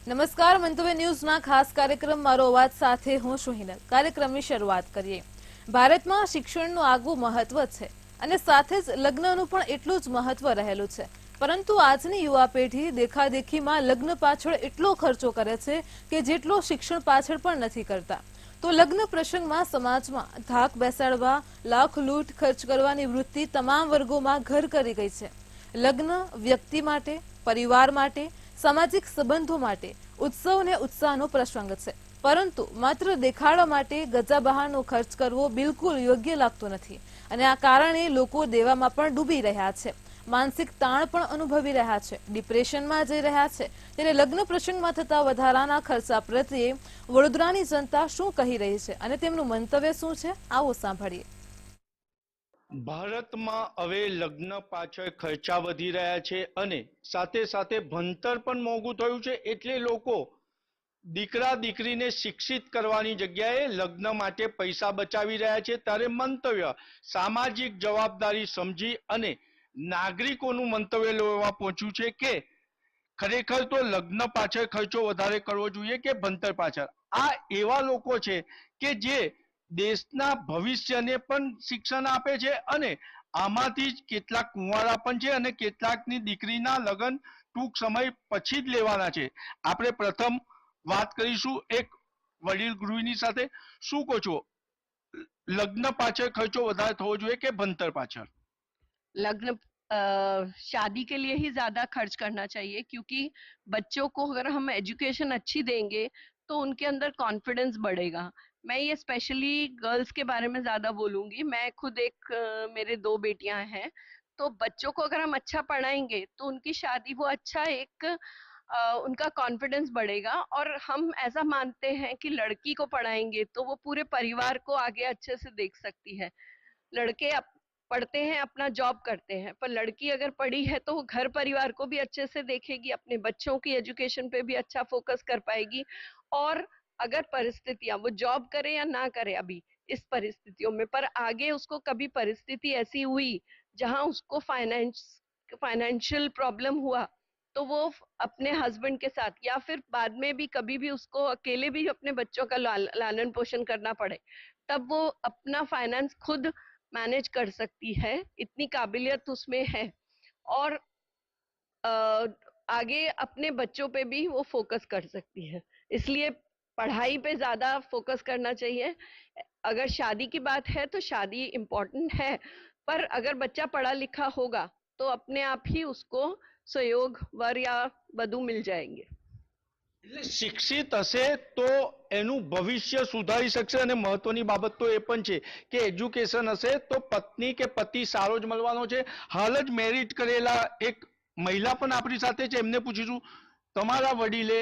નમસ્કાર, મંતવ્ય ન્યૂઝના ખાસ કાર્યક્રમ મારો અવાજ સાથે હું છું હિનલ। કાર્યક્રમની શરૂઆત કરીએ। ભારતમાં શિક્ષણનું આગવું મહત્વ છે અને સાથે જ લગ્નનું પણ એટલું જ મહત્વ રહેલું છે, પરંતુ આજની યુવા પેઢી દેખાદેખીમાં લગ્ન પાછળ એટલો ખર્ચો કરે છે કે જેટલો શિક્ષણ પાછળ પણ નથી કરતા। તો લગ્ન પ્રસંગમાં સમાજમાં ધાક બેસાડવા, લાખ લૂંટ ખર્ચ કરવાની વૃત્તિ તમામ વર્ગોમાં ઘર કરી ગઈ છે। લગ્ન વ્યક્તિ માટે, પરિવાર માટે, સામાજિક સંબંધો માટે ઉત્સવ અને ઉત્સાહનો પ્રસંગ છે, પરંતુ માત્ર દેખાડવા માટે ગજા બહારનો ખર્ચ કરવો બિલકુલ યોગ્ય લાગતો નથી અને આ કારણે લોકો દેવામાં પણ ડૂબી રહ્યા છે, માનસિક તાણ પણ અનુભવી રહ્યા છે, ડિપ્રેશનમાં જઈ રહ્યા છે। ત્યારે લગ્ન પ્રસંગમાં થતા વધારાના ખર્ચા પ્રત્યે વડોદરાની જનતા શું કહી રહી છે અને તેમનું મંતવ્ય શું છે, આવો સાંભળીએ। ભારતમાં હવે લગ્ન પાછળ ખર્ચા વધી રહ્યા છે અને સાથે સાથે ભણતર પણ મોંઘું થયું છે, એટલે લોકો દીકરા દીકરીને શિક્ષિત કરવાની જગ્યાએ લગ્ન માટે પૈસા બચાવી રહ્યા છે। ત્યારે મંતવ્ય સામાજિક જવાબદારી સમજી અને નાગરિકોનું મંતવ્ય લેવા પહોંચ્યું છે કે ખરેખર તો લગ્ન પાછળ ખર્ચો વધારે કરવો જોઈએ કે ભણતર પાછળ। આ એવા લોકો છે કે જે દેશના ભવિષ્યને પણ શિક્ષણ આપે છે અને આમાંથી જ કેટલાક કુંવારા પણ છે અને કેટલાકની દીકરીના લગ્ન ટૂંક સમય પછી જ લેવાના છે। આપણે પ્રથમ વાત કરીશું એક વડીલ ગૃહિણી સાથે। શું કહો છો, લગ્ન પાછળ ખર્ચો વધારે થવો જોઈએ કે ભણતર પાછળ? लग्न शादी के लिए ही ज्यादा खर्च करना चाहिए, क्योंकि बच्चों को अगर हम एजुकेशन अच्छी देंगे तो उनके अंदर कॉन्फिडेंस बढ़ेगा। मैं ये स्पेशली गर्ल्स के बारे में ज्यादा बोलूंगी। मैं खुद एक मेरे दो बेटियां हैं, तो बच्चों को अगर हम अच्छा पढ़ाएंगे तो उनकी शादी वो अच्छा एक उनका कॉन्फिडेंस बढ़ेगा। और हम ऐसा मानते हैं कि लड़की को पढ़ाएंगे तो वो पूरे परिवार को आगे अच्छे से देख सकती है। लड़के पढ़ते हैं, अपना जॉब करते हैं, पर लड़की अगर पढ़ी है तो वो घर परिवार को भी अच्छे से देखेगी, अपने बच्चों की एजुकेशन पे भी अच्छा फोकस कर पाएगी। और अगर परिस्थितियां, वो जॉब करे या ना करे अभी इस परिस्थितियों में, पर आगे उसको कभी परिस्थिति ऐसी हुई जहां उसको फाइनेंशियल प्रॉब्लम हुआ, तो वो अपने हस्बैंड के साथ या फिर बाद में भी कभी भी उसको अकेले भी अपने बच्चों का लालन पोषण करना पड़े, तब वो अपना फाइनेंस खुद मैनेज कर सकती है, इतनी काबिलियत उसमें है। और आगे अपने बच्चों पे भी वो फोकस कर सकती है। इसलिए पढ़ाई पे ज्यादा फोकस करना चाहिए। अगर शादी की बात है तो शादी इम्पोर्टेंट है, पर अगर बच्चा पढ़ा लिखा होगा तो अपने आप ही उसको सहयोग वर या वधु मिल जाएंगे। એટલે શિક્ષિત હશે તો એનું ભવિષ્ય સુધારી શકશે અને મહત્વની બાબત તો એ પણ છે કે એજ્યુકેશન હશે તો પત્ની કે પતિ સારો જ મળવાનો છે। હાલ જ મેરિટ કરેલા એક મહિલા પણ આપણી સાથે છે, એમને પૂછીશું, તમારા વડીલે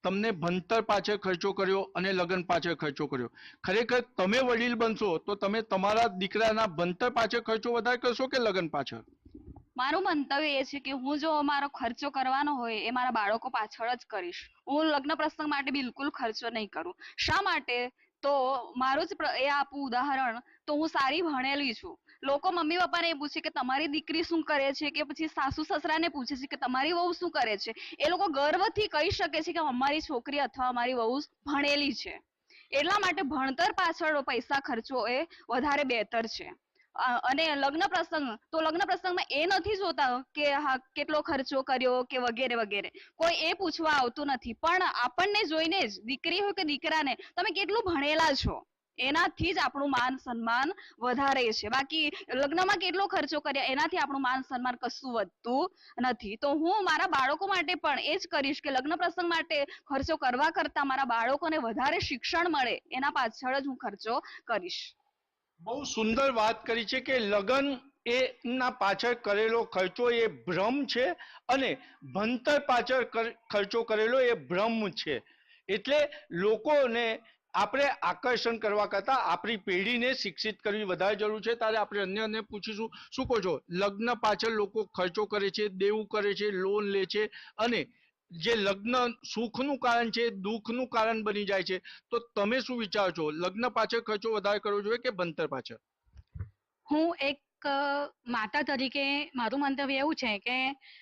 તમને ભણતર પાછળ ખર્ચો કર્યો અને લગ્ન પાછળ ખર્ચો કર્યો, ખરેખર તમે વડીલ બનશો તો તમે તમારા દીકરાના ભણતર પાછળ ખર્ચો વધારે કરશો કે લગ્ન પાછળ? મારું મંતવ્ય એ છે કે હું જો મારો ખર્ચો કરવાનો હોય એ મારા બાળકો પાછળ જ કરીશ। હું લગ્ન પ્રસંગ માટે બિલકુલ ખર્ચો નહીં કરું। શા માટે? તો મારું જ એ આપું ઉદાહરણ, તો હું સારી ભણેલી છું। લોકો મમ્મી પપ્પાને એ પૂછે કે તમારી દીકરી શું કરે છે, કે પછી સાસુ સસરાને પૂછે છે કે તમારી વહુ શું કરે છે। એ લોકો ગર્વથી કહી શકે છે કે અમારી છોકરી અથવા અમારી વહુ ભણેલી છે। એટલા માટે ભણતર પાછળ પૈસા ખર્ચવો એ વધારે બહેતર છે। અને લગ્ન પ્રસંગ, તો લગ્ન પ્રસંગમાં એ નથી જોતા કે હા કેટલો ખર્ચો કર્યો કે વગેરે વગેરે, કોઈ એ પૂછવા આવતું નથી। પણ આપણને જોઈને જ દીકરી હોય કે દીકરાને તમે કેટલું ભણેલા છો એનાથી જ આપણું માન સન્માન વધારે છે। બાકી લગ્નમાં કેટલો ખર્ચો કર્યા એનાથી આપણું માન સન્માન કશું વધતું નથી। તો હું મારા બાળકો માટે પણ એ જ કરીશ કે લગ્ન પ્રસંગ માટે ખર્ચો કરવા કરતા મારા બાળકોને વધારે શિક્ષણ મળે એના પાછળ જ હું ખર્ચો કરીશ। બહુ સુંદર વાત કરી છે કે લગ્ન એ ના પાછળ કરેલો ખર્ચો એ ભ્રમ છે અને ભણતર પાછળ ખર્ચો કરેલો એ ભ્રમ છે। એટલે લોકોને આપણે આકર્ષણ કરવા કરતા આપણી પેઢીને શિક્ષિત કરવી વધારે જરૂર છે। ત્યારે આપણે અન્યને પૂછીશું, શું કહો છો, લગ્ન પાછળ લોકો ખર્ચો કરે છે, દેવું કરે છે, લોન લે છે અને જે લગ્ન સુખનું કારણ છે દુઃખનું કારણ બની જાય છે, તો તમે શું વિચારો છો, લગ્ન પાછળ ખર્ચો વધારે કરવો જોઈએ કે ભણતર પાછળ? હું એક માતા તરીકે મારું મંતવ્ય એવું છે કે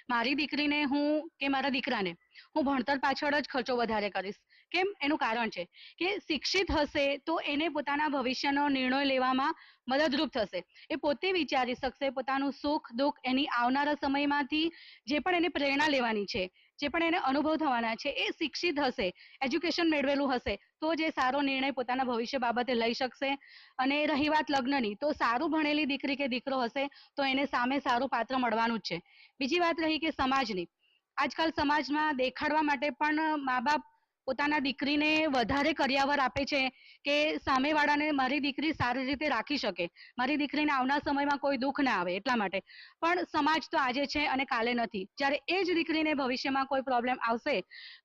મારી દીકરીને હું કે મારા દીકરાને હું ભણતર પાછળ જ ખર્ચો વધારે કરીશ. કેમ? એનું કારણ છે કે શિક્ષિત હશે તો એને પોતાના ભવિષ્યનો નિર્ણય લેવામાં મદદરૂપ થશે. એ પોતે વિચારી શકશે પોતાનું સુખ દુઃખ, એની આવનારા સમયમાંથી જે પણ એને પ્રેરણા લેવાની છે, જે પણ એને અનુભવ થવાના છે, એ શિક્ષિત હશે, એજ્યુકેશન મેળવેલું હશે તો જ એ સારો નિર્ણય પોતાના ભવિષ્ય બાબતે લઈ શકશે. અને રહી વાત લગ્નની, તો સારું ભણેલી દીકરી કે દીકરો હશે તો એને સામે સારું પાત્ર મળવાનું જ છે. બીજી વાત રહી કે સમાજની, આજકાલ સમાજમાં દેખાડવા માટે પણ મા બાપ પોતાના દીકરીને વધારે કર્યાવર આપે છે કે સામેવાળાને મારી દીકરી સારી રીતે રાખી શકે, મારી દીકરીને આવનાર સમયમાં કોઈ દુઃખ ના આવે એટલા માટે. પણ સમાજ તો આજે છે અને કાલે નથી. જ્યારે એ જ દીકરીને ભવિષ્યમાં કોઈ પ્રોબ્લેમ આવશે,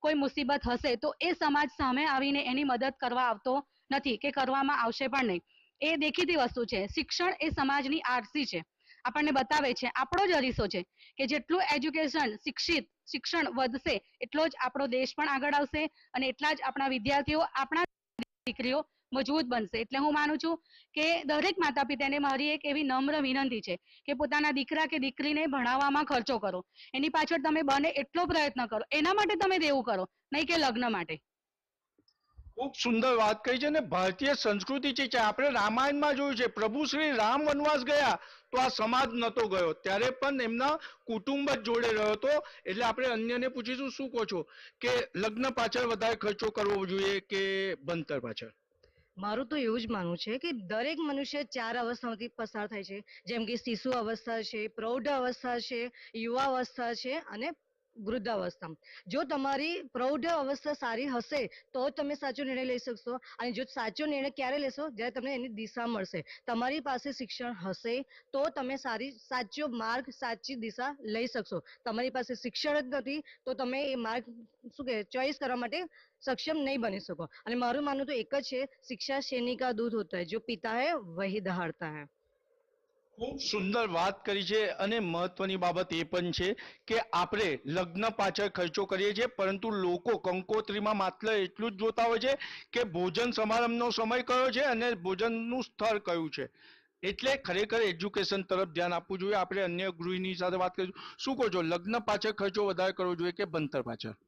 કોઈ મુસીબત હશે, તો એ સમાજ સામે આવીને એની મદદ કરવા આવતો નથી કે કરવામાં આવશે પણ નહીં. એ દેખીતી વસ્તુ છે. શિક્ષણ એ સમાજની આરસી છે, આપણને બતાવે છે, આપણો જ અરીસો છે કે જેટલું એજ્યુકેશન શિક્ષણ વધશે એટલો જ આપણો દેશ પણ આગળ આવશે અને એટલા જ આપણા વિદ્યાર્થીઓ, આપણા દીકરીઓ મજબૂત બનશે. એટલે હું માનું છું કે દરેક માતા પિતાને મારી એક એવી નમ્ર વિનંતી છે કે પોતાના દીકરા કે દીકરીને ભણાવવામાં ખર્ચો કરો, એની પાછળ તમે બને એટલો પ્રયત્ન કરો, એના માટે તમે દેવું કરો, નહીં કે લગ્ન માટે. ખૂબ સુંદર વાત કહી છે ને ભારતીય સંસ્કૃતિ છે. આપણે રામાયણમાં જોયું છે, પ્રભુ શ્રી રામ વનવાસ ગયા તો આ સમાજ નતો ગયો, ત્યારે પણ એમના કુટુંબ જ જોડે રહ્યો હતો. એટલે આપણે અન્યને પૂછીશું, શું કહો છો કે લગ્ન પાછળ વધારે ખર્ચો કરવો જોઈએ કે ભણતર પાછળ? મારું તો એવું જ માનવું છે કે દરેક મનુષ્ય 4 અવસ્થામાંથી પસાર થાય છે, જેમ કે શિશુ અવસ્થા છે, પ્રૌઢ અવસ્થા છે, યુવા અવસ્થા છે અને વૃદ્ધ અવસ્થા. જો તમારી પ્રૌઢ અવસ્થા સારી હશે તો જ તમે સાચો નિર્ણય લઈ શકશો. અને જો સાચો નિર્ણય ક્યારે લેશો? જ્યારે તમને એની દિશા મળશે. તમારી પાસે શિક્ષણ હશે તો તમે સાચો માર્ગ, સાચી દિશા લઈ શકશો. તમારી પાસે શિક્ષણ જ નથી તો તમે એ માર્ગ ચોઈસ કરવા માટે સક્ષમ નહીં બની શકો. અને મારું માનવું તો એક જ છે, શિક્ષા શેની કા દૂધ હોતા है, जो पीता है वही दहाड़ता है. ખૂબ સુંદર વાત કરી છે. અને મહત્વની બાબત એ પણ છે કે આપણે લગ્ન પાછળ ખર્ચો કરીએ છીએ, પરંતુ લોકો કંકોત્રીમાં માત્ર એટલું જ જોતા હોય છે કે ભોજન સમારંભનો સમય કયો છે અને ભોજનનું સ્થળ કયું છે. એટલે ખરેખર એજ્યુકેશન તરફ ધ્યાન આપવું જોઈએ. આપણે અન્ય ગૃહિણી સાથે વાત કરીશું. શું કહો છો, લગ્ન પાછળ ખર્ચો વધારે કરવો જોઈએ કે ભણતર પાછળ?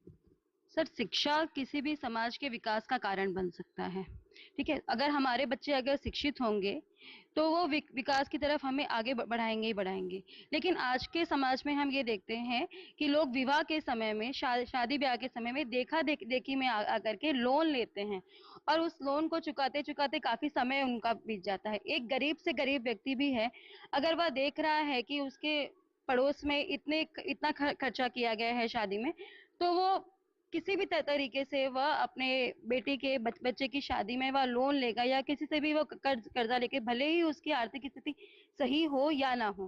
सर, शिक्षा किसी भी समाज के विकास का कारण बन सकता है. ठीक है, अगर हमारे बच्चे अगर शिक्षित होंगे तो वो विकास की तरफ हमें आगे बढ़ाएंगे ही बढ़ाएंगे. लेकिन आज के समाज में हम ये देखते हैं कि लोग विवाह के समय में, शादी ब्याह के समय में देखी में आकर के लोन लेते हैं और उस लोन को चुकाते चुकाते काफी समय उनका बीत जाता है. एक गरीब से गरीब व्यक्ति भी है, अगर वह देख रहा है कि उसके पड़ोस में इतना खर्चा किया गया है शादी में, तो वो किसी भी तरीके से वह अपने बेटी के बच्चे की शादी में वह लोन लेगा या किसी से भी वो कर्जा लेके, भले ही उसकी आर्थिक स्थिति सही हो या ना हो,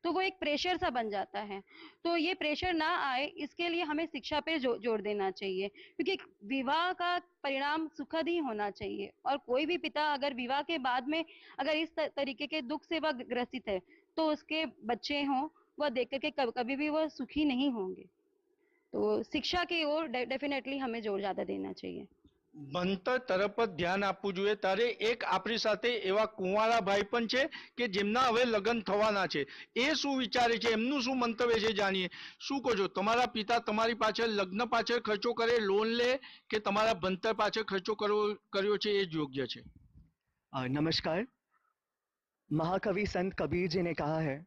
तो वो एक प्रेशर सा बन जाता है. तो ये प्रेशर ना आए इसके लिए हमें शिक्षा पे जोर देना चाहिए, क्योंकि विवाह का परिणाम सुखद ही होना चाहिए. और कोई भी पिता अगर विवाह के बाद में अगर इस तरीके के दुख से वह ग्रसित है तो उसके बच्चे हों, वह देख करके कभी भी वह सुखी नहीं होंगे. तो शिक्षा की ओर डेफिनेटली हमें जोर ज्यादा देना चाहिए. ભણતર તરફ જ ધ્યાન આપવું જોઈએ. ત્યારે એક આપણી સાથે એવા કુંવારા ભાઈ પણ છે કે જેમના હવે લગ્ન થવાના છે. એ શું વિચારે છે, એમનું શું મંતવ્ય છે, જાણીએ. શું કહો છો, તમારા પિતા તમારી પાછળ લગ્ન પાછળ ખર્ચો કરે, લોન લે, કે તમારા ભણતર પાછળ ખર્ચો કર્યો છે એ જ યોગ્ય છે? नमस्कार. महाकवि संत कबीर जी ने कहा है,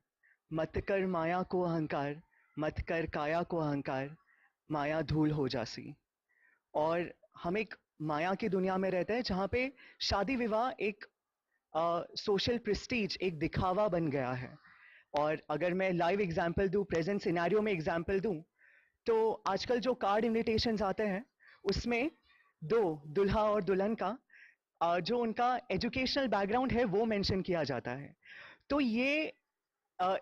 मत कर माया को अहंकार, मत कर काया को अहंकार, माया धूल हो जासी. और हम एक माया की दुनिया में रहते हैं जहाँ पे शादी विवाह एक सोशल प्रेस्टीज, एक दिखावा बन गया है. और अगर मैं लाइव एग्जांपल दूं, प्रेजेंट सिनेरियो में एग्जांपल दूं, तो आजकल जो कार्ड इनविटेशंस आते हैं उसमें दो दुल्हा और दुल्हन का जो उनका एजुकेशनल बैकग्राउंड है वो मेंशन किया जाता है. तो ये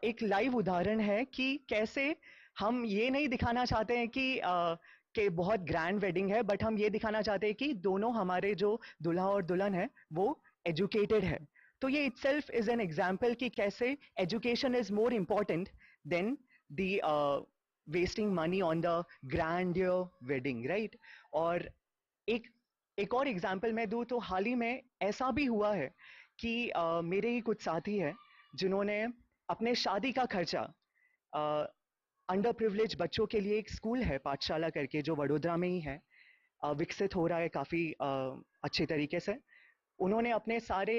एक लाइव उदाहरण है कि कैसे हम ये नहीं दिखाना चाहते हैं कि बहुत ग्रैंड वेडिंग है, बट हम ये दिखाना चाहते हैं कि दोनों हमारे जो दूल्हा और दुल्हन है वो एजुकेटेड है. तो ये इटसेल्फ इज एन एग्जाम्पल कि कैसे education is more important than the wasting money on the grandeur wedding, right. और एक और एग्जाम्पल मैं दूं तो हाल ही में ऐसा भी हुआ है कि मेरे ही कुछ साथी हैं जिन्होंने अपने शादी का खर्चा, अंडर प्रिविलेज बच्चों के लिए एक स्कूल है पाठशाला करके जो वडोदरा में ही है, विकसित हो रहा है काफ़ी अच्छे तरीके से। उन्होंने अपने सारे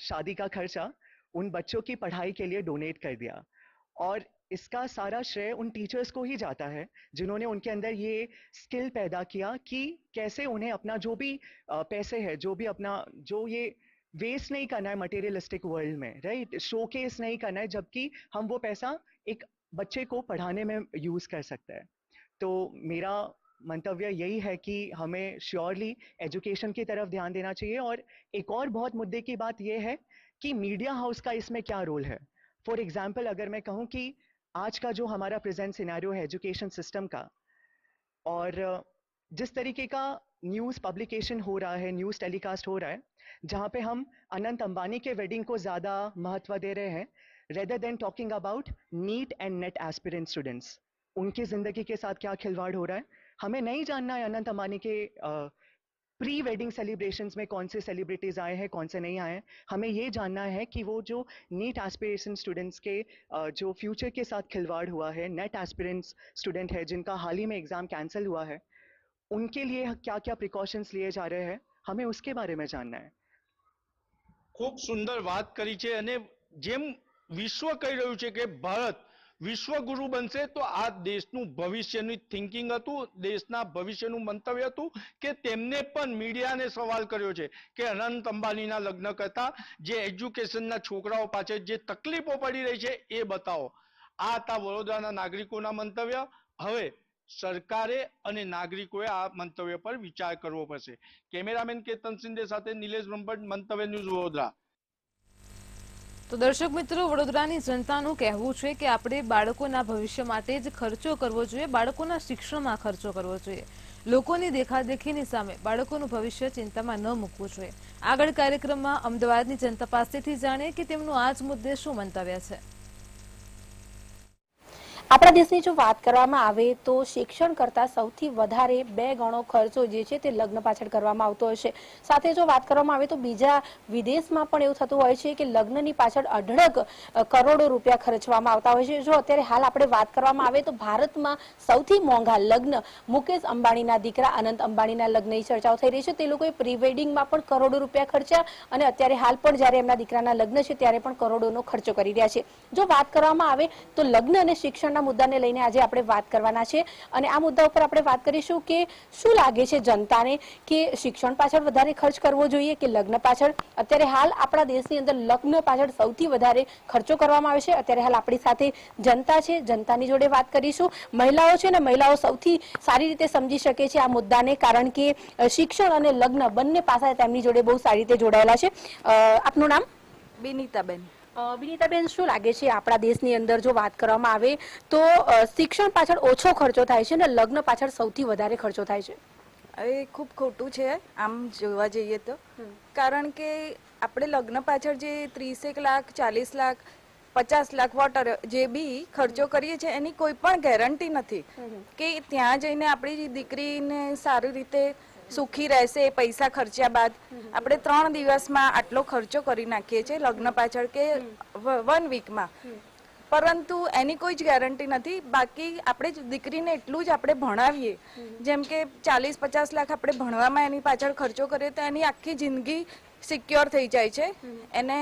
शादी का खर्चा उन बच्चों की पढ़ाई के लिए डोनेट कर दिया, और इसका सारा श्रेय उन टीचर्स को ही जाता है जिन्होंने उनके अंदर ये स्किल पैदा किया कि कैसे उन्हें अपना जो भी पैसे है, जो ये वेस्ट नहीं करना है मटेरियलिस्टिक वर्ल्ड में, राइट, शोकेस नहीं करना है, जबकि हम वो पैसा एक बच्चे को पढ़ाने में यूज कर सकते हैं। तो मेरा मंतव्य यही है कि हमें श्योरली एजुकेशन की तरफ ध्यान देना चाहिए। और एक और बहुत मुद्दे की बात यह है कि मीडिया हाउस का इसमें क्या रोल है। फॉर एग्जाम्पल, अगर मैं कहूँ कि आज का जो हमारा प्रेजेंट सिनेरियो है एजुकेशन सिस्टम का, और जिस तरीके का न्यूज़ पब्लिकेशन हो रहा है, न्यूज़ टेलीकास्ट हो रहा है, जहाँ पे हम अनंत अंबानी के वेडिंग को ज़्यादा महत्व दे रहे हैं rather than talking about neat and net aspirant students, उनकी ज़िंदगी के साथ क्या खिलवाड़ हो रहा है। हमें नहीं जानना है अनंत अंबानी के प्री वेडिंग सेलिब्रेशंस में कौन से सेलिब्रिटीज़ आए हैं, कौन से नहीं आए हैं। हमें ये जानना है कि वो जो नीट एस्पिरेशन स्टूडेंट्स के जो फ्यूचर के साथ खिलवाड़ हुआ है, नेट एस्पिरेंट्स स्टूडेंट है जिनका हाल ही में एग्ज़ाम कैंसिल हुआ है, उनके लिए क्या क्या प्रिकॉशंस लिए जा रहे हैं, हमें उसके बारे में जानना है। ખૂબ સુંદર વાત કરી છે। અને જેમ વિશ્વ કહી રહ્યું છે કે ભારત વિશ્વગુરુ બનશે, તો આ દેશનું ભવિષ્યની થિંકિંગ હતું, દેશના ભવિષ્યનું મંતવ્ય હતું કે તેમને પણ મીડિયાને સવાલ કર્યો છે કે અનંત અંબાણીના લગ્ન કરતા જે એજ્યુકેશનના છોકરાઓ પાછળ જે તકલીફો પડી રહી છે એ બતાવો। આ હતા વડોદરાના નાગરિકોના મંતવ્ય। હવે સરકારે અને નાગરિકોએ આ મંતવ્ય પર વિચાર કરવો પડશે। કેમેરામેન કેતન સિંધે સાથે નિલેશ બ્રહ્મભટ્ટ, મંતવ્ય ન્યૂઝ વડોદરા। તો દર્શક મિત્રો, વડોદરાની જનતાનું કહેવું છે કે આપણે બાળકોના ભવિષ્ય માટે જ ખર્ચો કરવો જોઈએ, બાળકોના શિક્ષણમાં ખર્ચો કરવો જોઈએ। લોકોની દેખાદેખીની સામે બાળકોનું ભવિષ્ય ચિંતામાં ન મૂકવું જોઈએ। આગળ કાર્યક્રમમાં અમદાવાદની જનતા પાસેથી જાણીએ કે તેમનું આ જ મુદ્દે શું મંતવ્ય છે। આપણા દેશની જો વાત કરવામાં આવે તો શિક્ષણ કરતાં સૌથી વધારે 2 ગણો ખર્ચો જે છે તે લગ્ન પાછળ કરવામાં આવતો હોય છે। સાથે જો વાત કરવામાં આવે તો બીજા વિદેશમાં પણ એવું થતું હોય છે કે લગ્નની પાછળ અઢળક કરોડો રૂપિયા ખર્ચવામાં આવતા હોય છે। જો અત્યારે હાલ આપણે વાત કરવામાં આવે તો ભારતમાં સૌથી મોંઘા લગ્ન મુકેશ અંબાણીના દીકરા અનંત અંબાણીના લગ્નની ચર્ચાઓ થઈ રહી છે। તે લોકોએ પ્રી વેડિંગમાં પણ કરોડો રૂપિયા ખર્ચ્યા અને અત્યારે હાલ પણ જ્યારે એમના દીકરાના લગ્ન છે ત્યારે પણ કરોડોનો ખર્ચો કરી રહ્યા છે। જો વાત કરવામાં આવે તો લગ્ન અને શિક્ષણ મુદ્દાને લઈને આજે આપણે વાત કરવાના છે અને આ મુદ્દા ઉપર આપણે વાત કરીશું કે શું લાગે છે જનતાને કે શિક્ષણ પાછળ વધારે ખર્ચ કરવો જોઈએ કે લગ્ન પાછળ। અત્યારે હાલ આપણા દેશની અંદર લગ્ન પાછળ સૌથી વધારે ખર્ચો કરવામાં આવે છે। અત્યારે હાલ આપણી સાથે જનતા છે, જનતાની જોડે વાત કરીશું। મહિલાઓ છે ને, મહિલાઓ સૌથી સારી રીતે સમજી શકે છે આ મુદ્દાને, કારણ કે શિક્ષણ અને લગ્ન બંને પાસા તેમની જોડે બહુ સારી રીતે જોડાયેલા છે। આપનું નામ? બિનિતાબેન। વિનીતાબેન, શું લાગે છે આપણા દેશની અંદર જો વાત કરવામાં આવે તો શિક્ષણ પાછળ ઓછો ખર્ચો થાય છે ને લગ્ન પાછળ સૌથી વધારે ખર્ચો થાય છે? એ ખૂબ ખોટું છે આમ જોવા જઈએ તો, કારણ કે આપણે લગ્ન પાછળ જે 30 લાખ 40 લાખ 50 લાખ વોટર જે બી ખર્ચો કરીએ છીએ એની કોઈ પણ ગેરંટી નથી કે ત્યાં જઈને આપણી દીકરીને સારી રીતે સુખી રહેશે। પૈસા ખર્ચ્યા બાદ આપણે 3 દિવસમાં આટલો ખર્ચો કરી નાખીએ છીએ લગ્ન પાછળ કે 1 વીકમાં, પરંતુ એની કોઈ જ ગેરંટી નથી। બાકી આપણે દીકરીને એટલું જ આપણે ભણાવીએ, જેમ કે 40-50 લાખ આપણે ભણવામાં એની પાછળ ખર્ચો કરીએ તો એની આખી જિંદગી સિક્યોર થઈ જાય છે। એને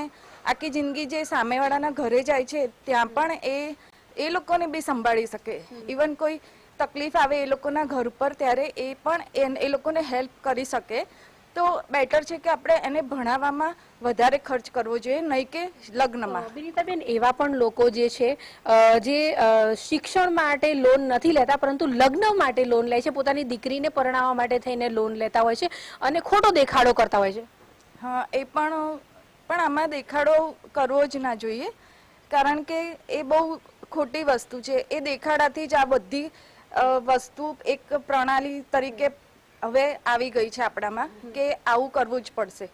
આખી જિંદગી જે સામેવાળાના ઘરે જાય છે ત્યાં પણ એ લોકોને બી સંભાળી શકે। ઇવન કોઈ તકલીફ આવે એ લોકોના ઘર પર ત્યારે એ પણ એ લોકોને હેલ્પ કરી શકે। તો બેટર છે કે આપણે એને ભણાવવામાં વધારે ખર્ચ કરવો જોઈએ, નહીં કે લગ્નમાં। વિનીતાબેન, એવા પણ લોકો જે છે જે શિક્ષણ માટે લોન નથી લેતા પરંતુ લગ્ન માટે લોન લે છે, પોતાની દીકરીને પરણાવવા માટે થઈને લોન લેતા હોય છે અને ખોટો દેખાડો કરતા હોય છે। હા, એ પણ આમાં દેખાડો કરવો જ ના જોઈએ, કારણ કે એ બહુ ખોટી વસ્તુ છે। એ દેખાડાથી જ આ બધી વસ્તુ એક પ્રણાલી તરીકે હવે આવી ગઈ છે આપણામાં કે આવું કરવું જ પડશે।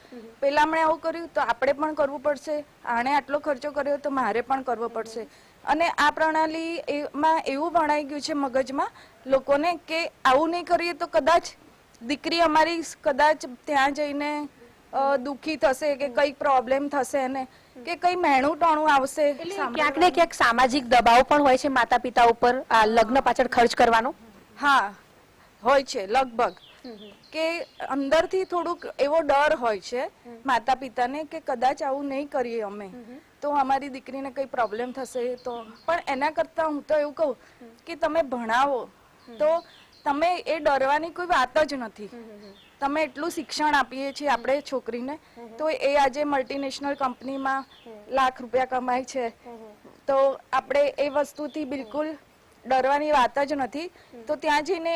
પહેલા મેં આવું કર્યું તો આપણે પણ કરવું પડશે, આણે આટલો ખર્ચો કર્યો તો મારે પણ કરવો પડશે। અને આ પ્રણાલી એમાં એવું ભણાઈ ગયું છે મગજમાં લોકોને કે આવું નહીં કરીએ તો કદાચ દીકરી અમારી કદાચ ત્યાં જઈને દુઃખી થશે કે કઈ પ્રોબ્લેમ થશે એને કે કઈ મહેણું ટાણું આવશે. ક્યાંક ને ક્યાંક સામાજિક દબાવ પણ હોય છે માતા પિતા ઉપર આ લગ્ન પાછળ ખર્ચ કરવાનો. હા હોય છે લગભગ, કે અંદરથી થોડુંક એવો ડર હોય છે માતા પિતાને કે કદાચ આવું નહીં કરીએ અમે તો અમારી દીકરીને કઈ પ્રોબ્લેમ થશે. તો પણ એના કરતા હું તો એવું કહું કે તમે ભણાવો તો તમે એ ડરવાની કોઈ વાત જ નથી. તમે એટલું શિક્ષણ આપીએ છીએ આપણે છોકરીને તો એ આજે મલ્ટીનેશનલ કંપનીમાં લાખ રૂપિયા કમાય છે. તો આપણે એ વસ્તુથી બિલકુલ ડરવાની વાત જ નથી. તો ત્યાં જઈને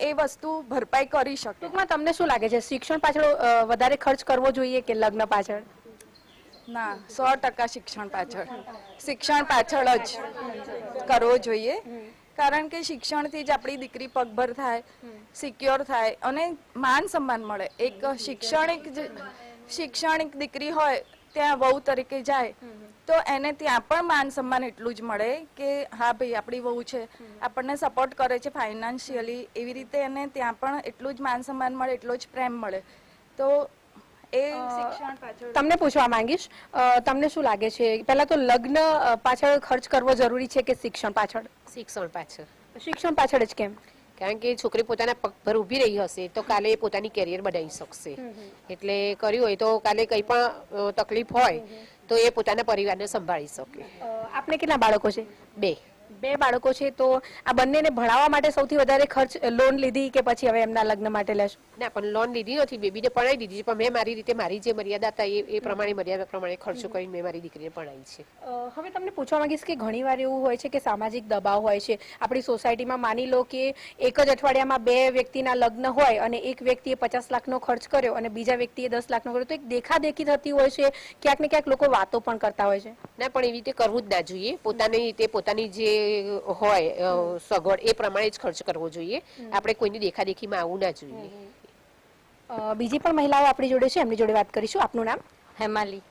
એ વસ્તુ ભરપાઈ કરી શકે. ટૂંકમાં તમને શું લાગે છે, શિક્ષણ પાછળ વધારે ખર્ચ કરવો જોઈએ કે લગ્ન પાછળ? ના, 100% શિક્ષણ પાછળ જ કરવો જોઈએ. કારણ કે શિક્ષણથી જ આપણી દીકરી પગભર થાય, સિક્યોર થાય અને માન સન્માન મળે. એક શિક્ષણિક દીકરી હોય ત્યાં વહુ તરીકે જાય તો એને ત્યાં પણ માન સન્માન એટલું જ મળે કે હા ભાઈ આપણી વહુ છે, આપણને સપોર્ટ કરે છે ફાઇનાન્શિયલી. એવી રીતે એને ત્યાં પણ એટલું જ માન સન્માન મળે, એટલો જ પ્રેમ મળે. તો એ શિક્ષણ પાછળ તમને પૂછવા માંગીશ, તમને શું લાગે છે, પહેલા તો લગ્ન પાછળ ખર્ચ કરવો જરૂરી છે કે શિક્ષણ પાછળ? શિક્ષણ પાછળ. શિક્ષણ પાછળ જ કેમ? કારણ કે છોકરી પોતાના પગ પર ઊભી રહી હશે તો કાલે પોતાની કેરિયર બનાવી શકશે. એટલે કર્યું હોય તો કાલે કંઈ પણ તકલીફ હોય તો એ પોતાના પરિવારને સંભાળી શકે. આપને કેટલા બાળકો છે? 2 બાળકો છે. તો આ બંનેને ભણાવવા માટે સૌથી વધારે ખર્ચ લોન લીધી કે પછી હવે એમના લગ્ન માટે લેશો? ના, પણ લોન લીધી નથી, બેબીને પણાવી દીધી છે. પણ મેં મારી રીતે મારી જે મર્યાદા હતા એ પ્રમાણે મર્યાદા પ્રમાણે ખર્ચો કરીને મેં મારી દીકરીને પણાવી છે. હવે તમને પૂછવા માંગીશ કે ઘણીવાર એવું હોય છે કે સામાજિક દબાવ હોય છે આપણી સોસાયટીમાં. માની લો કે એક જ અઠવાડિયામાં 2 વ્યક્તિના લગ્ન હોય અને એક વ્યક્તિએ 50 લાખનો ખર્ચ કર્યો અને બીજા વ્યક્તિએ 10 લાખનો કર્યો, તો એક દેખાદેખી થતી હોય છે, ક્યાંક ને ક્યાંક લોકો વાતો પણ કરતા હોય છે. ના, પણ એવી રીતે કરવું જ ના જોઈએ. પોતાની રીતે પોતાની જે હોય સગવડ એ પ્રમાણે જ ખર્ચ કરવો જોઈએ. આપણે કોઈની દેખાદેખીમાં આવવું ના જોઈએ. બીજી પણ મહિલાઓ આપણી જોડે છે, એમની જોડે વાત કરીશું. આપનું નામ? હેમાલી.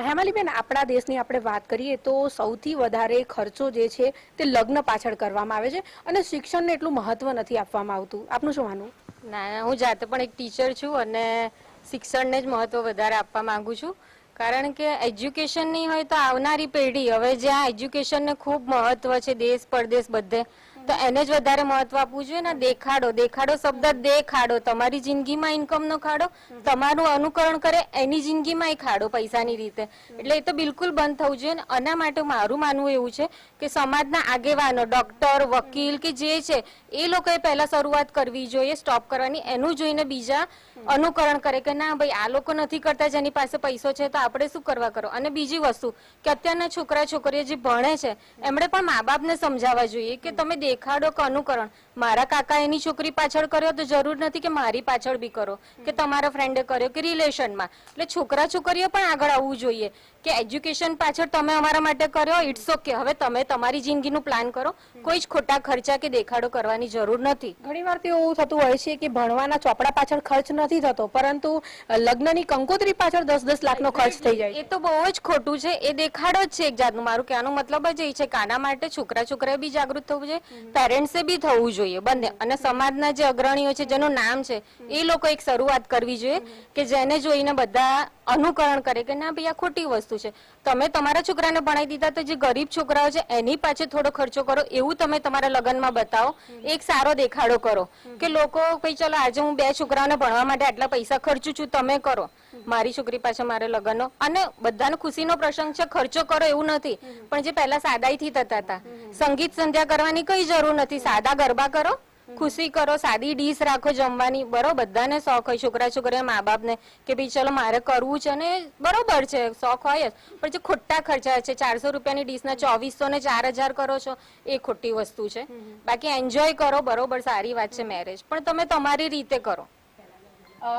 હેમાલીબેન, આપણા દેશની આપણે વાત કરીએ તો સૌથી વધારે ખર્ચો જે છે તે લગ્ન પાછળ કરવામાં આવે છે અને શિક્ષણને એટલું મહત્વ નથી આપવામાં આવતું. આપનું શું માનવું? ના, હું જાતે પણ એક ટીચર છું અને શિક્ષણને જ મહત્વ વધારે આપવા માંગુ છું. કારણ કે એજ્યુકેશન નહીં હોય તો આવનારી પેઢી, હવે જ્યાં એજ્યુકેશનને ખૂબ મહત્વ છે દેશ પરદેશ બધે, તો એને જ વધારે મહત્વ આપવું જોઈએ ને. દેખાડો શબ્દ દેખાડો, તમારી જિંદગીમાં ઇન્કમનો ખાડો, તમારું અનુકરણ કરે એની જિંદગીમાં ખાડો પૈસાની રીતે. એટલે એ તો બિલકુલ બંધ થવું જોઈએ. આના માટે મારું માનવું એવું છે કે સમાજના આગેવાનો, ડોક્ટર, વકીલ કે જે છે એ લોકોએ પહેલા શરૂઆત કરવી જોઈએ સ્ટોપ કરવાની. એનું જોઈને બીજા અનુકરણ કરે કે ના ભાઈ આ લોકો નથી કરતા, જેની પાસે પૈસો છે તો આપણે શું કરવા કરો. અને બીજી વસ્તુ કે અત્યારના છોકરા છોકરીઓ જે ભણે છે એમણે પણ મા બાપને સમજાવવા જોઈએ કે તમે દેખાડો કે અનુકરણ. મારા કાકા એની છોકરી પાછળ કર્યો તો જરૂર નથી કે મારી પાછળ બી કરો, કે તમારા ફ્રેન્ડે કર્યો, કે રિલેશનમાં. એટલે છોકરા છોકરીઓ પણ આગળ આવવું જોઈએ કે એજ્યુકેશન પાછળ તમે અમારા માટે કર્યો, ઇટ્સ ઓકે, હવે તમે તમારી જિંદગીનું પ્લાન કરો. કોઈ જ ખોટા ખર્ચા કે દેખાડો કરવાની જરૂર નથી. ઘણીવાર તો એવું થતું હોય છે કે ભણવાના ચોપડા પાછળ ખર્ચ નથી થતો, પરંતુ લગ્નની કંકોત્રી પાછળ 10-10 લાખનો ખર્ચ થઈ જાય. એ તો બહુ જ ખોટું છે. એ દેખાડો જ છે એક જાતનું. મારું કહેવાનો મતલબ જ એ છે કે આના માટે છોકરા છોકરાએ બી જાગૃત થવું જોઈએ, પેરેન્ટ્સે બી થવું જોઈએ બંને. અને સમાજના જે અગ્રણીઓ છે જેનું નામ છે એ લોકો એક શરૂઆત કરવી જોઈએ કે જેને જોઈને બધા અનુકરણ કરે કે ના ભાઈ આ ખોટી વસ્તુ છે. તમે તમારા છોકરાને ભણાવી દીધા તો જે ગરીબ છોકરાઓ છે એની પાછળ થોડો ખર્ચો કરો, એવું તમે તમારા લગ્નમાં બતાવો. એક સારો દેખાડો કરો કે લોકો ભાઈ ચલો આજે હું 2 છોકરાઓને ભણવા માટે આટલા પૈસા ખર્ચું છું, તમે કરો. મારી છોકરી પાછળ મારે લગ્નનો, અને બધાનો ખુશીનો પ્રસંગ છે, ખર્ચો કરો એવું નથી. પણ જે પહેલા સાદાઈથી થતા હતા, સંગીત સંધ્યા કરવાની કઈ જરૂર નથી, સાદા ગરબા કરો, ખુશી કરો, સાદી ડીશ રાખો જમવાની. બરોબર, બધાને શોખ હોય, છોકરા છોકરીઓ મા બાપને કે ભાઈ ચલો મારે કરવું છે, અને બરોબર છે શોખ હોય જ. પણ જે ખોટા ખર્ચા છે, 400 રૂપિયાની ડીશના 2400 ને 4000 કરો છો, એ ખોટી વસ્તુ છે. બાકી એન્જોય કરો, બરોબર, સારી વાત છે મેરેજ, પણ તમે તમારી રીતે કરો.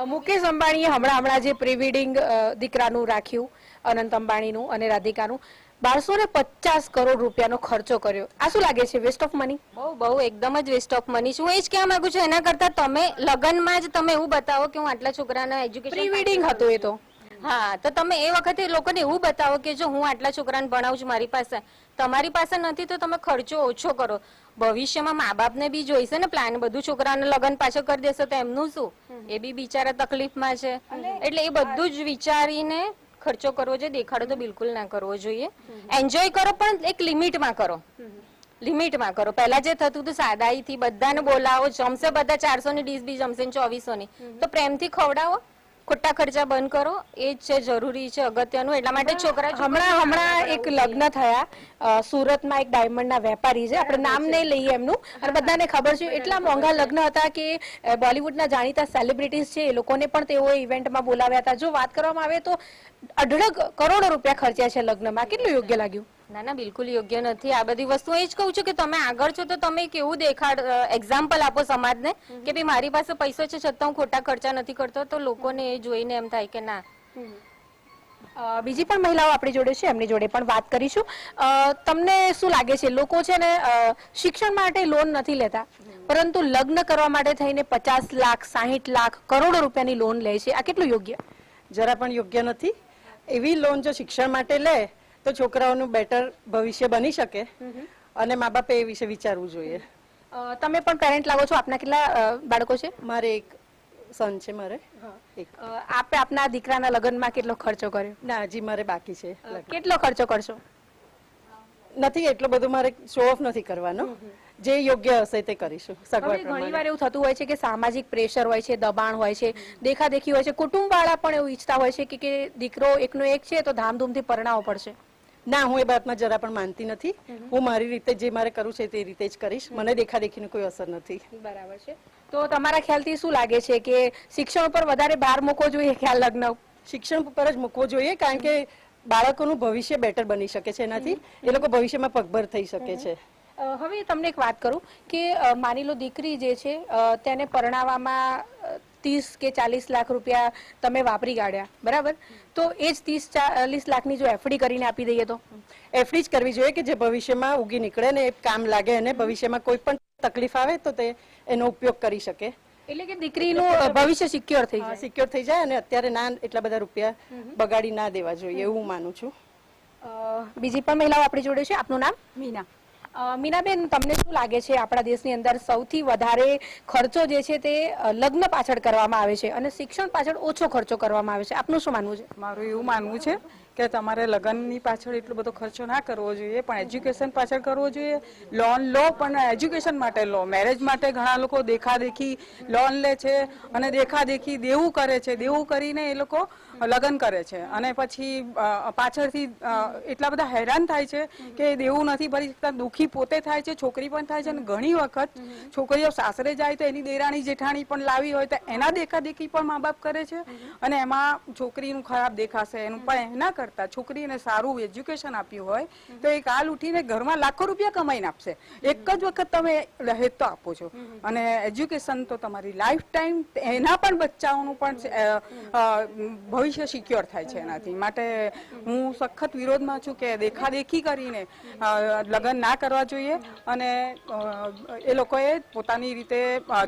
મુકેશ અંબાણીએ હમણાં જે પ્રી વેડિંગ દીકરાનું રાખ્યું, અનંત અંબાણીનું અને રાધિકાનું, 1250 કરોડ રૂપિયાનો ખર્ચો કર્યો. આ શું લાગે છે, વેસ્ટ ઓફ મની? બહુ એકદમ જ વેસ્ટ ઓફ મની છે. હું એ જ કહેવા માંગુ છું, એના કરતા તમે લગ્નમાં જ તમે એવું બતાવો કે હું આટલા છોકરાના એજ્યુકેશન. પ્રી વેડિંગ હતું એ તો. હા, તો તમે એ વખતે લોકોને એવું બતાવો કે જો હું આટલા છોકરાને ભણાવું છું મારી પાસે, તમારી પાસે નથી તો તમે ખર્ચો ઓછો કરો. ભવિષ્યમાં મા બાપને બી જોઈશે ને પ્લાન, બધું છોકરાને લગ્ન પાછળ કરી દેશો તો એમનું શું? એ બી બિચારા તકલીફમાં છે. એટલે એ બધું જ વિચારીને ખર્ચો કરવો જોઈએ. દેખાડો તો બિલકુલ ના કરવો જોઈએ. એન્જોય કરો પણ એક લિમિટમાં કરો. લિમિટમાં કરો. પહેલા જે થતું હતું સાદાઈથી બધાને બોલાવો, જમશે બધા 400 ની ડીશ બી જમશે 2400 ની, તો પ્રેમથી ખવડાવો, ખોટા ખર્ચા બંધ કરો. એ જ છે, જરૂરી છે, અગત્યનું. એટલા માટે છોકરા હમણાં એક લગ્ન થયા સુરતમાં, એક ડાયમંડના વેપારી છે, આપણે નામ નહીં લઈએ એમનું, અને બધાને ખબર છે એટલા મોંઘા લગ્ન હતા કે બોલિવૂડના જાણીતા સેલિબ્રિટીઝ છે એ લોકોને પણ તેઓએ ઇવેન્ટમાં બોલાવ્યા હતા. જો વાત કરવામાં આવે તો 1.5 કરોડ રૂપિયા ખર્ચ્યા છે લગ્નમાં. કેટલું યોગ્ય લાગ્યું? ના ના, બિલકુલ યોગ્ય નથી આ બધી વસ્તુ. એ જ કહું છું કે તમે આગળ છો તો તમે કેવું એક્ઝામ્પલ આપો સમાજને કે ભાઈ મારી પાસે પૈસો છે છતાં હું ખોટા ખર્ચા નથી કરતો, તો લોકોને એ જોઈને એમ થાય કે ના. બીજી પણ મહિલાઓ આપણી જોડે છે, એમની જોડે પણ વાત કરીશું. તમને શું લાગે છે, લોકો છે ને શિક્ષણ માટે લોન નથી લેતા, પરંતુ લગ્ન કરવા માટે થઈને 50 લાખ 60 લાખ કરોડો રૂપિયાની લોન લે છે? આ કેટલું યોગ્ય? જરા પણ યોગ્ય નથી. એવી લોન જો શિક્ષણ માટે લે તો છોકરાઓનું બેટર ભવિષ્ય બની શકે, અને મા બાપે એ વિશે વિચારવું જોઈએ. તમે પણ પેરેન્ટ લાગો છો. આપના કેટલા બાળકો છે? મારે એક સન છે. મારે આપે આપના દીકરાના લગ્નમાં કેટલો ખર્ચો કર્યો? ના, હજી મારે બાકી છે. કેટલો ખર્ચો કરશો? નથી, એટલો બધો મારે શો ઓફ નથી કરવાનો. જે યોગ્ય હશે તે કરીશું. ઘણી વાર એવું થતું હોય છે કે સામાજિક પ્રેશર હોય છે, દબાણ હોય છે, દેખાદેખી હોય છે, કુટુંબ વાળા પણ એવું ઈચ્છતા હોય છે કે દીકરો એકનો એક છે તો ધામધૂમથી પરણાવવો પડશે. ના, હું એ બાતમાં જરા પણ માનતી નથી. હું મારી રીતે જે મારે કરવું છે તે રીતે જ કરીશ. મને દેખાદેખીની કોઈ અસર નથી. બરાબર છે. તો તમારા ખ્યાલથી શું લાગે છે કે શિક્ષણ પર વધારે ભાર મૂકવો જોઈએ કે આ લગ્ન? શિક્ષણ પર જ મૂકવો જોઈએ, કારણ કે બાળકોનું ભવિષ્ય બેટર બની શકે છે એનાથી. એ લોકો ભવિષ્યમાં પગભર થઈ શકે છે. હવે તમને એક વાત કરું કે માની લો દીકરી જે છે તેને પરણાવવામાં 30 કે 40 લાખ રૂપિયા તમે વાપરી કાઢ્યા, બરાબર? તો એ જ 30-40 લાખની જો એફડી કરીને આપી દઈએ તો? એફડી જ કરવી જોઈએ કે જે ભવિષ્યમાં ઉગી નીકળે ને એ કામ લાગે, અને ભવિષ્યમાં કોઈ પણ તકલીફ આવે તો તે એનો ઉપયોગ કરી શકે. એટલે કે દીકરીનું ભવિષ્ય સિક્યોર થઈ જાય. સિક્યોર થઈ જાય, અને અત્યારે ના એટલા બધા રૂપિયા બગાડી ના દેવા જોઈએ, એવું હું માનું છું. બીજી પણ મહિલાઓ આપણી જોડે છે. આપનું નામ? મીના. મીનાબેન, તમને શું લાગે છે આપણા દેશની અંદર સૌથી વધારે ખર્ચો જે છે તે લગ્ન પાછળ કરવામાં આવે છે અને શિક્ષણ પાછળ ઓછો ખર્ચો કરવામાં આવે છે? આપનું શું માનવું છે? મારું એવું માનવું છે કે તમારે લગ્નની પાછળ એટલો બધો ખર્ચો ના કરવો જોઈએ, પણ એજ્યુકેશન પાછળ કરવો જોઈએ. લોન લો, પણ એજ્યુકેશન માટે લો. મેરેજ માટે ઘણા લોકો દેખાદેખી લોન લે છે અને દેખાદેખી દેવું કરે છે. દેવું કરીને એ લોકો લગ્ન કરે છે અને પછી પાછળથી એટલા બધા હેરાન થાય છે કે દેવું નથી ભરી શકતા. દુઃખી પોતે થાય છે, છોકરી પણ થાય છે, અને ઘણી વખત છોકરીઓ સાસરે જાય તો એની દેરાણી જેઠાણી પણ લાવી હોય તો એના દેખાદેખી પણ મા બાપ કરે છે, અને એમાં છોકરીનું ખરાબ દેખાશે એનું. પણ એના કરતા છોકરીને સારું એજ્યુકેશન આપ્યું હોય તો એ કાલ ઉઠીને ઘરમાં લાખો રૂપિયા કમાઈને આપશે. એક જ વખત તમે દહેજ તો આપો છો, અને એજ્યુકેશન તો તમારી લાઈફ ટાઈમ, એના પણ બચ્ચાઓનું પણ ભવિષ્ય સિક્યોર થાય છે એનાથી. માટે હું સખત વિરોધમાં છું કે દેખાદેખી કરીને લગ્ન ના કરવા જોઈએ, અને એ લોકોએ પોતાની રીતે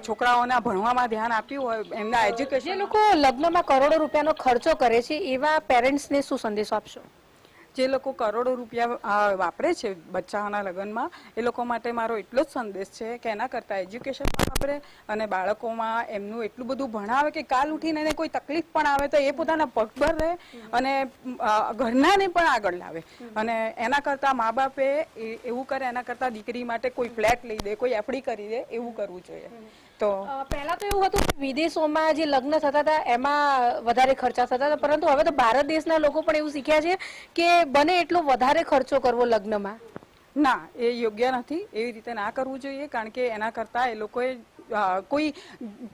છોકરાઓના ભણવામાં ધ્યાન આપ્યું હોય, એમના એજ્યુકેશન. જે લોકો લગ્નમાં કરોડો રૂપિયાનો ખર્ચો કરે છે એવા પેરેન્ટ્સને શું સંદેશો આપશો? જે લોકો કરોડો રૂપિયા વાપરે છે બચ્ચાઓના લગ્નમાં, એ લોકો માટે મારો એટલો જ સંદેશ છે કે એના કરતાં એજ્યુકેશનમાં વાપરે, અને બાળકોમાં એમનું એટલું બધું ભણાવે કે કાલ ઉઠીને એને કોઈ તકલીફ પણ આવે તો એ પોતાના પગભર રહે અને ઘરનાને પણ આગળ લાવે. અને એના કરતાં મા બાપે એવું કરે, એના કરતાં દીકરી માટે કોઈ ફ્લેટ લઈ દે, કોઈ એફડી કરી દે, એવું કરવું જોઈએ. તો પહેલા તો એવું હતું કે વિદેશોમાં જે લગ્ન થતા હતા એમાં વધારે ખર્ચા થતા હતા, પરંતુ હવે તો ભારત દેશના લોકો પણ એવું શીખ્યા છે કે બને એટલો વધારે ખર્ચો કરવો લગ્નમાં. ના, એ યોગ્ય નથી. એવી રીતે ના કરવું જોઈએ, કારણ કે એના કરતાં એ લોકોએ કોઈ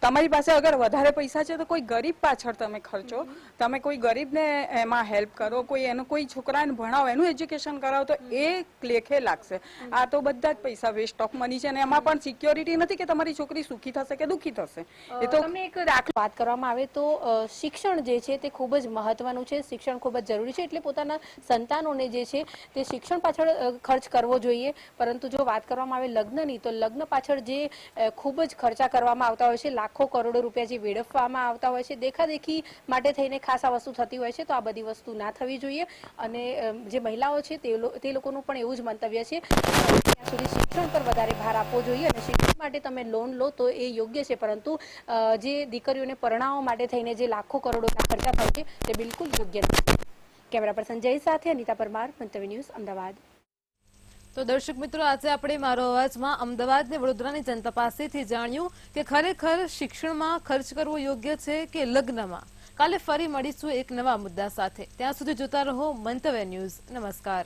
તમારી પાસે અગર વધારે પૈસા છે તો કોઈ ગરીબ પાછળ તમે ખર્ચો, તમે કોઈ ગરીબને એમાં હેલ્પ કરો, કોઈ એનું કોઈ છોકરાને ભણાવો, એનું એજ્યુકેશન કરાવો, તો એ લેખે લાગશે. આ તો બધા જ પૈસા વેસ્ટ ઓફ મની છે, અને એમાં પણ સિક્યોરિટી નથી કે તમારી છોકરી સુખી થશે કે દુઃખી થશે. એ તો તમને એક દાખલો વાત કરવામાં આવે તો શિક્ષણ જે છે તે ખૂબ જ મહત્વનું છે, શિક્ષણ ખૂબ જ જરૂરી છે, એટલે પોતાના સંતાનોને જે છે તે શિક્ષણ પાછળ ખર્ચ કરવો જોઈએ. પરંતુ જો વાત કરવામાં આવે લગ્નની, તો લગ્ન પાછળ જે ખૂબ જ ખર્ચા કરવામાં આવતા હોય છે, લાખો કરોડો રૂપિયા જે વેડફવામાં આવતા હોય છે, દેખાદેખી માટે થઈને ખાસ આ વસ્તુ થતી હોય છે. તો આ બધી વસ્તુ ના થવી જોઈએ. અને જે મહિલાઓ છે તે લોકોનું પણ એવું જ મંતવ્ય છે ત્યાં સુધી શિક્ષણ પર વધારે ભાર આપવો જોઈએ. અને શિક્ષણ માટે તમે લોન લો તો એ યોગ્ય છે, પરંતુ જે દીકરીઓને પરણાવવા માટે થઈને જે લાખો કરોડોના ખર્ચા થાય છે તે બિલકુલ યોગ્ય નથી. કેમેરા પર્સન જય સાથે અનિતા પરમાર, મંતવ્ય ન્યૂઝ, અમદાવાદ. તો દર્શક મિત્રો, આજે આપણે મારો અવાજમાં અમદાવાદ ને વડોદરાની જનતા પાસેથી જાણ્યું કે ખરેખર શિક્ષણમાં ખર્ચ કરવો યોગ્ય છે કે લગ્નમાં. કાલે ફરી મળીશું એક નવા મુદ્દા સાથે. ત્યાં સુધી જોતા રહો મંતવ્ય ન્યૂઝ. નમસ્કાર.